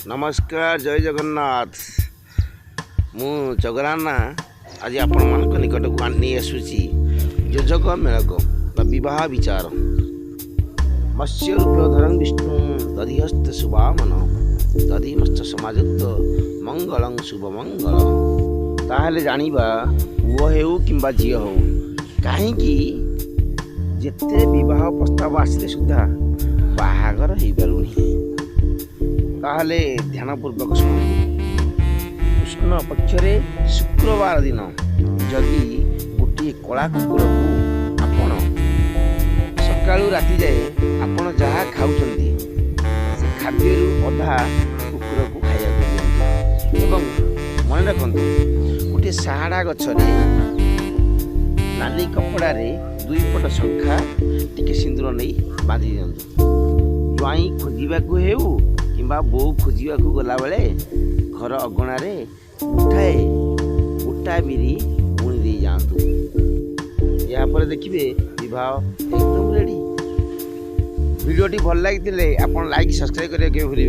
नमस्कार जय जगन्नाथ। मु जगराना आज आपण मान निकट को नहीं आसूची योजक मेलक बा विचार मत्स्य रूपधरं विष्णु दधिहस्त शुभामन दधिमस्त समाजुक्त मंगलं शुभमंगल। ताहले जानिबा पुओ हेउ किंबा झियो हो काहींकि जेते विवाह प्रस्ताव आसिले सुधा बाहागर हो पारुनी। ताहले ध्यानपूर्वक शुणु। कृष्ण पक्षरे शुक्रवार दिन जदि गोटे कला कुकुर को आपण सकाळू राति जाए आपण जहाँ खाउछंती से खाद्य अधा कुकुर को खाइया दियंतु एवं मन रखंतु गोटे साहाड़ा गछरे नाली कपड़ा रे दुई पट शंखा टिके सिंदूर नहीं बांधि दियंतु। ज्वाई खोजिबाकू हेउ किंबा बो खोजिबाकू गला बेले घर अगणार उठाए उठा बिरी बुणी दे जातु। यापर देखिए विवाह एकदम रेडी। वीडियोटी भल लगी आप लाइक सब्सक्राइब करने के भूलिए।